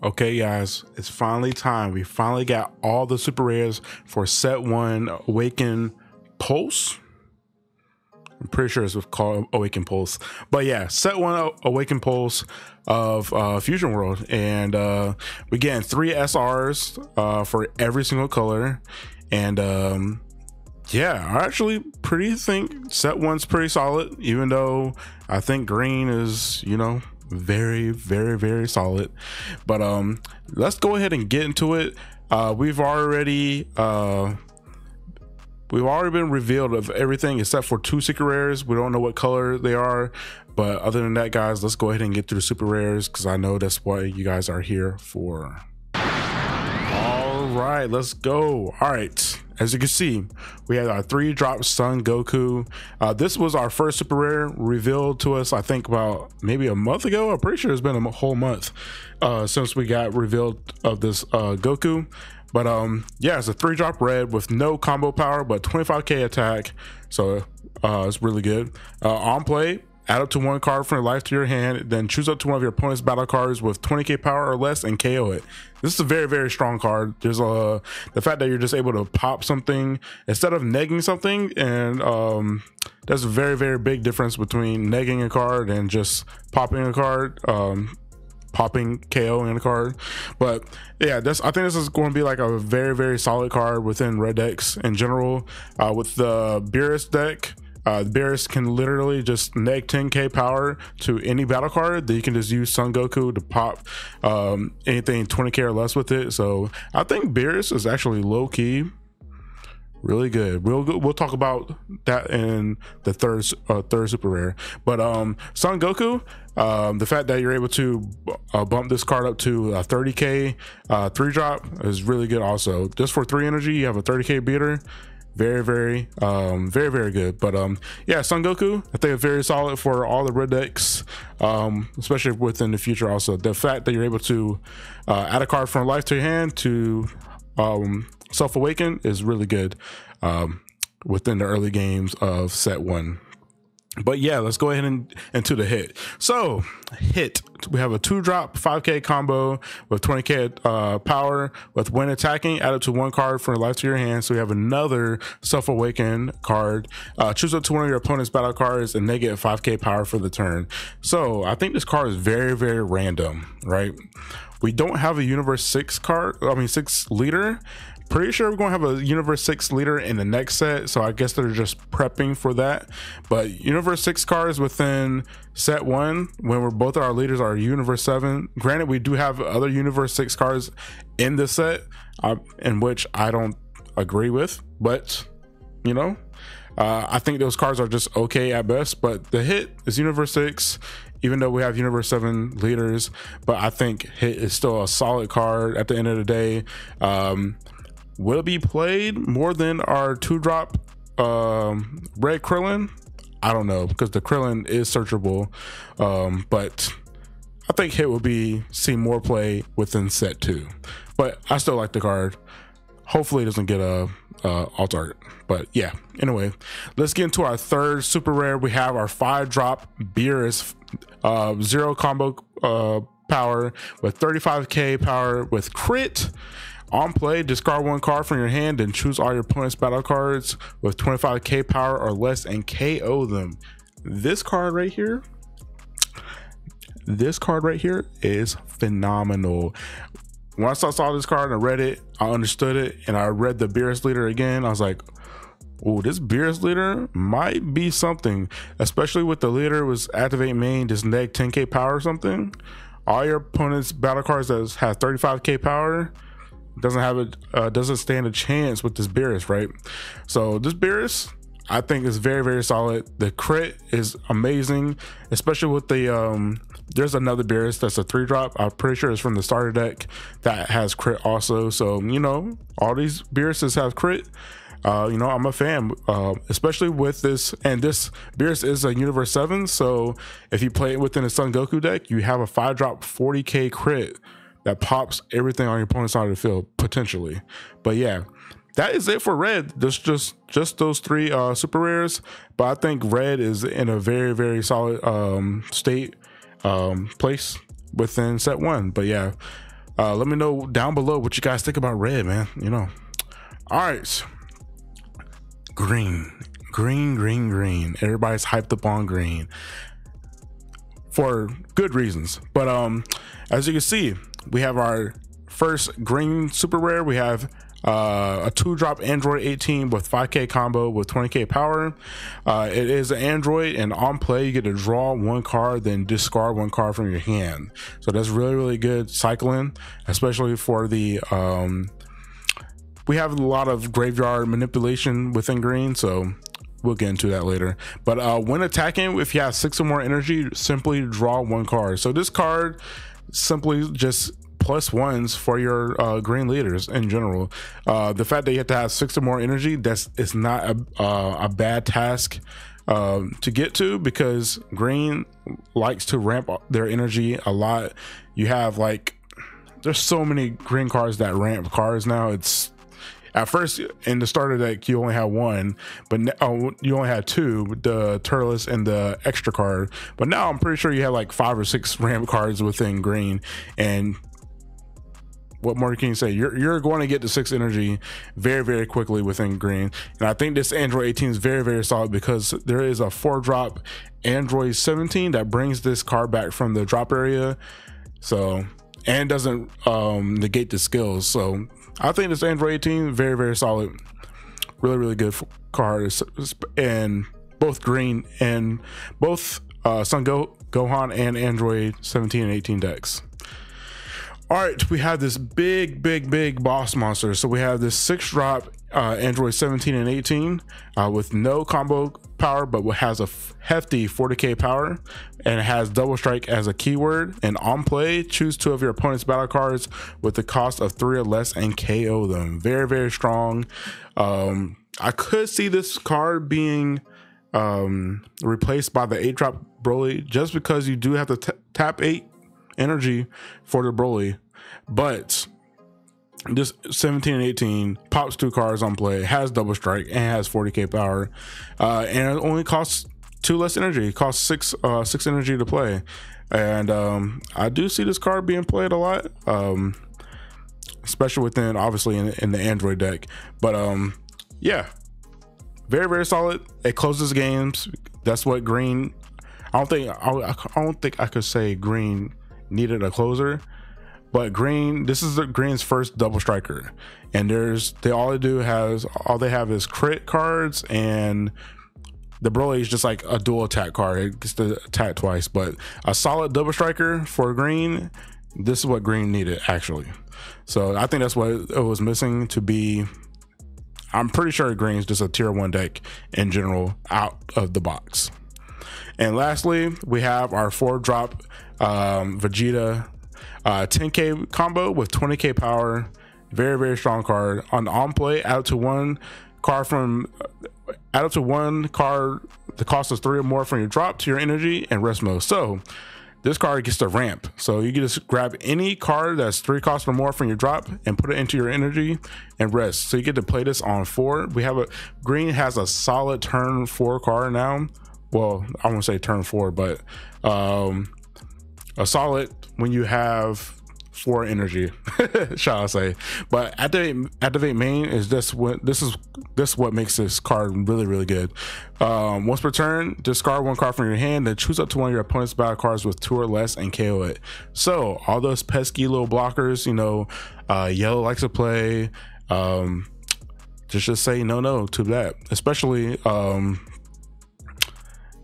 Okay, guys, it's finally time. We finally got all the super rares for set 1 Awaken Pulse. I'm pretty sure it's called Awaken Pulse, but yeah, set 1 Awaken Pulse of Fusion World, and we get 3 SRs for every single color, and yeah, I actually think set 1's pretty solid, even though I think green is, you know, very solid. But let's go ahead and get into it. We've already been revealed of everything except for 2 secret rares. We don't know what color they are, but other than that, guys, let's go ahead and get through the super rares, because I know that's what you guys are here for. All right, let's go. All right, as you can see, we have our 3-drop Son Goku. This was our first super rare revealed to us, I think about maybe a month ago. I'm pretty sure it's been a whole month since we got revealed of this Goku. But yeah, it's a 3-drop red with no combo power but 25k attack, so it's really good. On play, add up to 1 card from your life to your hand, then choose up to one of your opponent's battle cards with 20k power or less and KO it. This is a very strong card. There's the fact that you're just able to pop something instead of negging something, and there's a very big difference between negging a card and just popping a card. Popping KO in a card. But yeah, I think this is going to be like a very solid card within red decks in general. With the Beerus deck, Beerus can literally just neg 10k power to any battle card that you can just use Son Goku to pop anything 20k or less with it. So I think Beerus is actually low-key really good. We'll talk about that in the third super rare. But Son Goku, the fact that you're able to bump this card up to 30k 3-drop is really good. Also, just for 3 energy, you have a 30k beater. Very good. But yeah, Son Goku, I think it's very solid for all the red decks, especially within the future. Also, the fact that you're able to add a card from life to your hand to self-awaken is really good within the early games of set 1. But yeah, let's go ahead and into the hit. So hit, we have a 2-drop 5k combo with 20k power with when attacking, add up to 1 card from life to your hand. So we have another self-awaken card. Choose up to one of your opponent's battle cards and negative 5k power for the turn. So I think this card is very random, right? We don't have a universe 6 card, 6 leader. Pretty sure we're going to have a universe 6 leader in the next set, so I guess they're just prepping for that. But universe 6 cards within set 1, when we're both our leaders are universe 7. Granted, we do have other universe 6 cards in this set, in which I don't agree with, but you know, I think those cards are just okay at best. But the hit is universe 6, even though we have universe 7 leaders. But I think hit is still a solid card at the end of the day. Will it be played more than our 2-drop red Krillin? I don't know, because the Krillin is searchable, but I think hit will see more play within set 2. But I still like the card. Hopefully it doesn't get a alt art. But yeah, anyway, let's get into our third super rare. We have our 5-drop Beerus 0 combo power with 35k power with crit. On play, discard 1 card from your hand and choose all your opponent's battle cards with 25k power or less and KO them. This card right here is phenomenal. Once I saw this card and I read it, I understood it, and I read the Beerus leader again. I was like, oh, this Beerus leader might be something, especially with the leader was activate main, just neg 10k power or something. All your opponent's battle cards that has 35k power doesn't stand a chance with this Beerus, right? So this Beerus, I think, is very solid. The crit is amazing, especially with the there's another Beerus that's a 3-drop. I'm pretty sure it's from the starter deck that has crit also. So you know, all these Beeruses have crit. You know, I'm a fan, especially with this, and this Beerus is a universe 7. So if you play it within a Son Goku deck, you have a 5-drop 40k crit that pops everything on your opponent's side of the field potentially. But yeah, that is it for red. There's just those 3 super rares, but I think red is in a very solid state place within set 1. But yeah, Let me know down below what you guys think about red, man. You know. All right, green. Everybody's hyped up on green for good reasons, but as you can see, we have our first green super rare. We have a 2-drop Android 18 with 5k combo with 20k power. It is an Android, and on play you get to draw 1 card, then discard 1 card from your hand. So that's really good cycling, especially for the we have a lot of graveyard manipulation within green, so we'll get into that later. But when attacking, if you have 6 or more energy, simply draw 1 card. So this card simply just +1s for your green leaders in general. The fact that you have to have 6 or more energy, it's not a bad task to get to, because green likes to ramp up their energy a lot. You have like, there's so many green cards that ramp cards now. It's at first in the starter deck you only had 1, but you only had 2, the Turles and the extra card. But now I'm pretty sure you have like 5 or 6 ramp cards within green, and what more can you say? You're going to get to 6 energy very quickly within green. And I think this Android 18 is very solid, because there is a 4-drop Android 17 that brings this card back from the drop area, so, and doesn't negate the skills. So I think this Android 18 very solid, really good card, and both green and both Sun Gohan and Android 17 and 18 decks. All right, we have this big boss monster. So we have this 6-drop Android 17 and 18 with no combo power, but what has a hefty 40k power, and it has double strike as a keyword. And on play, choose 2 of your opponent's battle cards with the cost of 3 or less and KO them. Very strong. I could see this card being replaced by the 8-drop Broly, just because you do have to tap 8 energy for the Broly. But this 17 and 18 pops 2 cards on play, has double strike, and has 40k power, and it only costs 2 less energy. It costs 6 energy to play. And I do see this card being played a lot, especially within, obviously, in the Android deck. But yeah, very solid. It closes games. That's what green, I don't think I could say green needed a closer, but green, this is green's first double striker, and all they have is crit cards, and the Broly is just like a dual attack card. It gets to attack twice, but a solid double striker for green, this is what green needed actually. So I think that's what it was missing to be. I'm pretty sure green's just a tier 1 deck in general out of the box. And lastly, we have our 4-drop Vegeta 10k combo with 20k power. Very strong card. On play, add up to 1 card, the cost is 3 or more from your drop to your energy and rest mode. So this card gets to ramp. So you can just grab any card that's 3 costs or more from your drop and put it into your energy and rest. So you get to play this on 4. Green has a solid turn 4 card now. Well, I won't say turn 4, but a solid when you have 4 energy, shall I say. But activate main is this what makes this card really good. Once per turn, discard 1 card from your hand, then choose up to 1 of your opponent's battle cards with 2 or less and KO it. So all those pesky little blockers, you know, yellow likes to play, just say no to that. Especially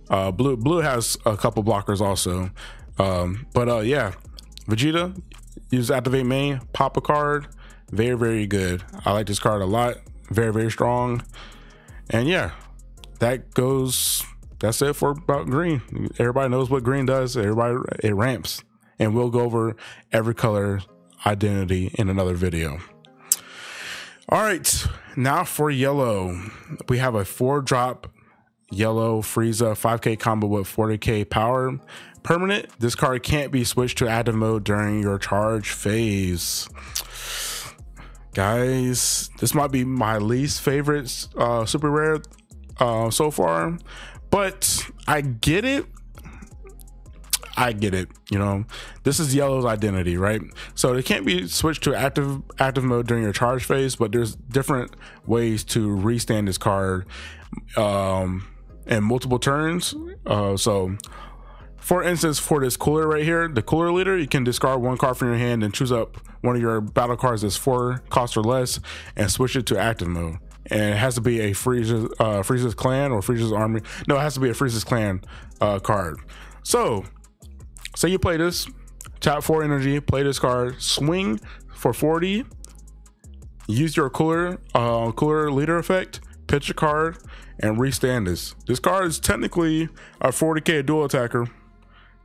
blue has a couple blockers also. Yeah, Vegeta, use activate main, pop a card. Very good. I like this card a lot. Very strong. And yeah, that's it for about green. Everybody knows what green does. It ramps, and we'll go over every color identity in another video. All right, now for yellow, we have a 4-drop yellow Frieza 5k combo with 40k power. Permanent. This card can't be switched to active mode during your charge phase. Guys, this might be my least favorite super rare so far, but I get it. I get it. You know, this is yellow's identity, right? So it can't be switched to active mode during your charge phase, but there's different ways to restand this card in multiple turns. So for instance, for this cooler right here, the cooler leader, you can discard one card from your hand and choose up one of your battle cards that's 4 cost or less and switch it to active mode. And it has to be a Frieza's clan or Frieza's army. No, it has to be a Frieza's clan card. So say you play this, tap 4 energy, play this card, swing for 40, use your cooler leader effect, pitch a card, and restand this. This card is technically a 40k dual attacker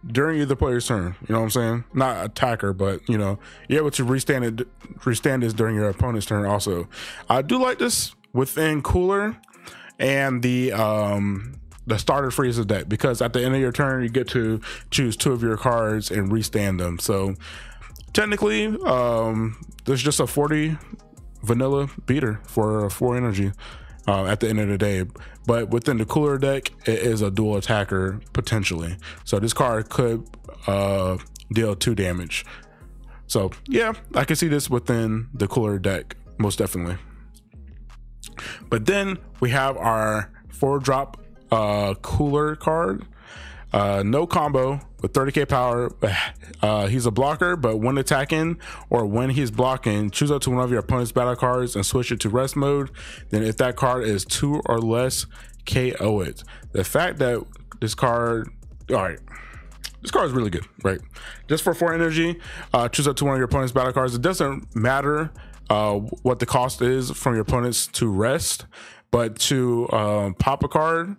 during either player's turn. You know what I'm saying? Not attacker, but you know, you're able to restand this during your opponent's turn also. I do like this within cooler and the starter Frieza deck, because at the end of your turn you get to choose 2 of your cards and restand them. So technically there's just a 40 vanilla beater for 4 energy at the end of the day, but within the cooler deck it is a dual attacker potentially, so this card could deal 2 damage. So yeah, I can see this within the cooler deck most definitely. But then we have our 4-drop cooler card, no combo with 30k power. He's a blocker, but when attacking or when he's blocking, choose up to one of your opponent's battle cards and switch it to rest mode. Then if that card is 2 or less, KO it. The fact that this card, all right, this card is really good, right? Just for 4 energy, choose up to one of your opponent's battle cards. It doesn't matter what the cost is from your opponents to rest, but to pop a card,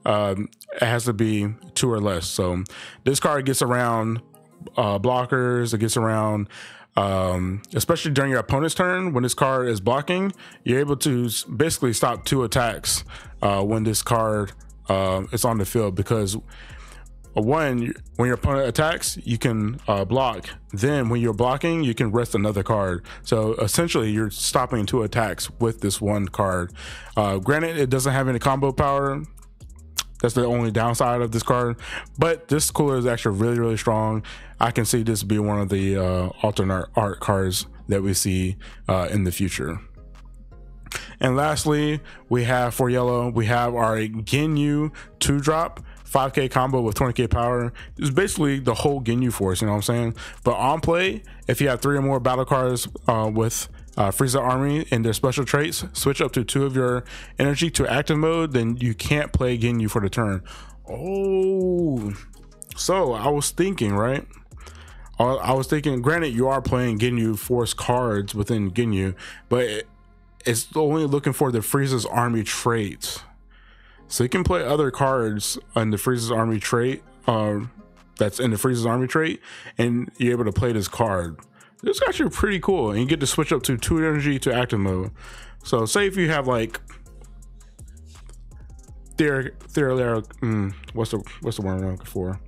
it has to be 2 or less. So this card gets around blockers, it gets around especially during your opponent's turn. When this card is blocking, you're able to basically stop 2 attacks when this card is on the field, because when your opponent attacks, you can block. Then when you're blocking, you can rest another card. So essentially you're stopping 2 attacks with this one card. Granted, it doesn't have any combo power. That's the only downside of this card, but this cooler is actually really strong. I can see this being one of the alternate art cards that we see in the future. And lastly, we have for yellow, we have our Ginyu 2-drop 5k combo with 20k power. It's basically the whole Ginyu force, you know what I'm saying? But on play, if you have 3 or more battle cards with Frieza army and their special traits, switch up to 2 of your energy to active mode, then you can't play Ginyu for the turn. Oh, so I was thinking, right? I was thinking, granted, you are playing Ginyu force cards within Ginyu, but it's only looking for the Frieza's army traits. So you can play other cards on the Frieza's army trait, that's in the Frieza's army trait, and you're able to play this card. It's actually pretty cool, and you get to switch up to 2 energy to active mode. So say if you have like what's the word I'm looking for?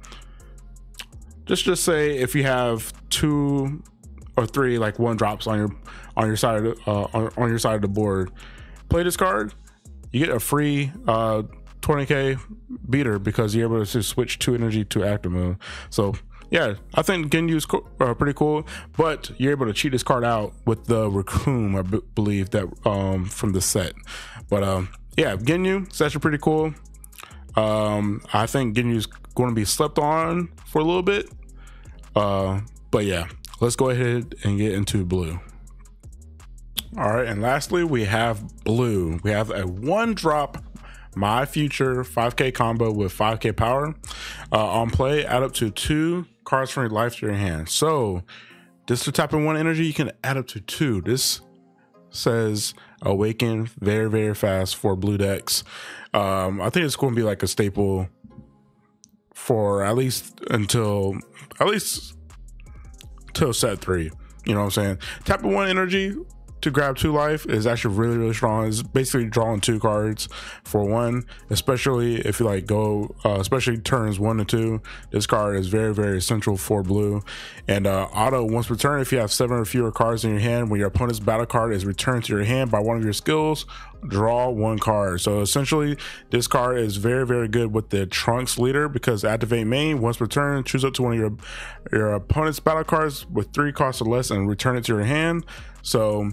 Just say if you have 2 or 3 like 1-drops on your side of on your side of the board, play this card, you get a free 20k beater because you're able to switch 2 energy to active mode. So yeah, I think Ginyu is pretty cool, but you're able to cheat this card out with the Raccoon, I believe, that from the set. But yeah, Ginyu is actually pretty cool. I think Ginyu is going to be slept on for a little bit. But yeah, let's go ahead and get into blue. All right, and lastly, we have blue. We have a 1-drop My Future 5k combo with 5k power. On play, add up to 2 cards from your life to your hand. So just to tap in 1 energy, you can add up to 2. This says awaken very fast for blue decks. I think it's going to be like a staple for at least until set 3. You know what I'm saying? Tap in 1 energy to grab 2 life is actually really strong. It's basically drawing 2 cards for 1, especially if you like go especially turns 1 and 2. This card is very essential for blue. And auto once returned, if you have 7 or fewer cards in your hand, when your opponent's battle card is returned to your hand by one of your skills draw one card. So essentially this card is very, very good with the Trunks leader, because activate main, once per turn, choose up to one of your opponent's battle cards with 3 costs or less and return it to your hand. So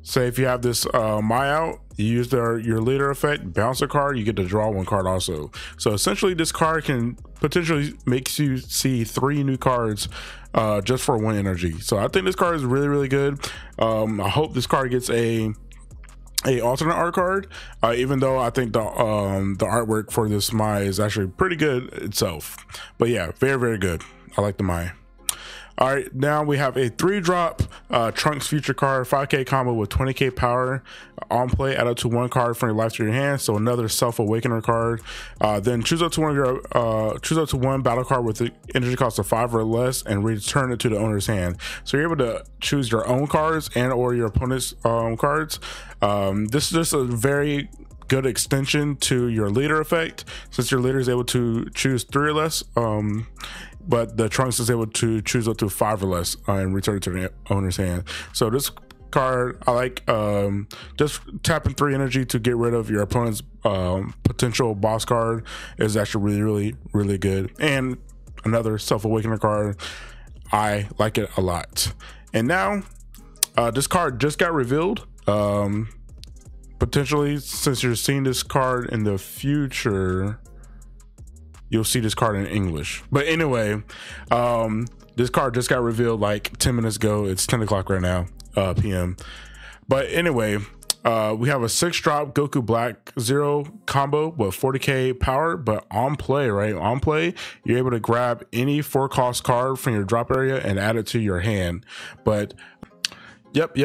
say if you have this Mai out, you use your leader effect, bounce a card, you get to draw one card also. So essentially this card can potentially makes you see 3 new cards just for 1 energy. So I think this card is really, really good. I hope this card gets a alternate art card, even though I think the artwork for this Mai is actually pretty good itself. But yeah, very, very good. I like the Mai. All right, now we have a 3-drop Trunks future card, 5k combo with 20k power on play. Add up to 1 card from your life to your hand, so another self-awakener card. Then choose up to one battle card with the energy cost of 5 or less and return it to the owner's hand. So you're able to choose your own cards and or your opponent's cards. This is just a very good extension to your leader effect, since your leader is able to choose 3 or less. But the Trunks is able to choose up to 5 or less and return it to the owner's hand. So this card, I like just tapping 3 energy to get rid of your opponent's potential boss card is actually really, really, really good. And another self-awakener card, I like it a lot. And now this card just got revealed. Potentially, since you're seeing this card in the future, you'll see this card in English. But anyway, this card just got revealed like 10 minutes ago. It's 10 o'clock right now, PM. But anyway, we have a 6-drop Goku Black 0 combo with 40k power, but on play, right? On play, you're able to grab any 4-cost card from your drop area and add it to your hand. But Yep.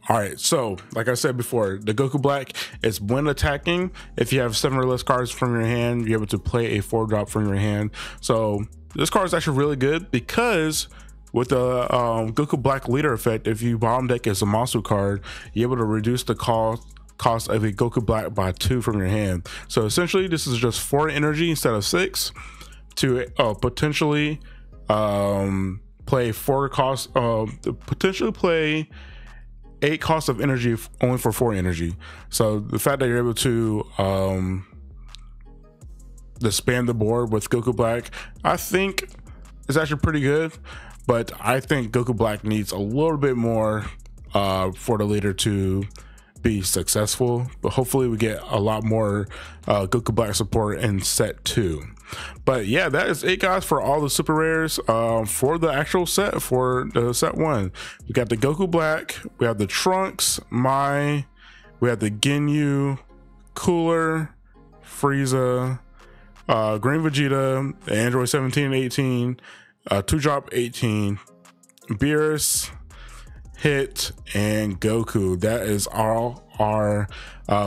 All right, so like I said before, the Goku Black is when attacking, if you have 7 or less cards from your hand, you're able to play a 4-drop from your hand. So this card is actually really good, because with the Goku Black leader effect, if you bottom deck as a monster card, you're able to reduce the cost of a Goku Black by 2 from your hand. So essentially this is just 4 energy instead of 6 to potentially play 4 costs, potentially play 8 costs of energy only for 4 energy. So the fact that you're able to expand the board with Goku Black, I think is actually pretty good. But I think Goku Black needs a little bit more for the leader to be successful. But hopefully we get a lot more Goku Black support in set 2. But yeah, that is it, guys, for all the super rares for the actual set, for the set 1. We got the Goku Black, we have the Trunks, Mai, we have the Ginyu, Cooler, Frieza, Green Vegeta, Android 17 and 18, 2-drop 18, Beerus, Hit, and Goku. That is all our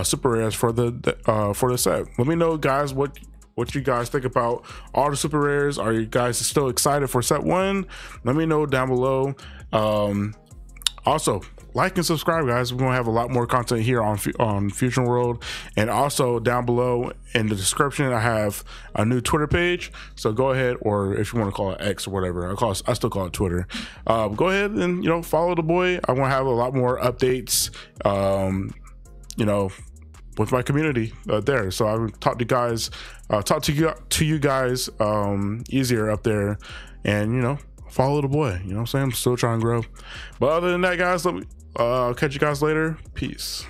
super rares for the set. Let me know, guys, what you guys think about all the super rares. Are you guys still excited for set 1? Let me know down below. Also, like and subscribe, guys. We're gonna have a lot more content here on Fusion World. And also down below in the description, I have a new Twitter page, so go ahead, or if you want to call it X or whatever, I still call it Twitter. Go ahead and follow the boy. I want to have a lot more updates with my community there, so I would talk to you guys easier up there, and follow the boy. You know what I'm saying? I'm still trying to grow. But other than that, guys, let me catch you guys later. Peace.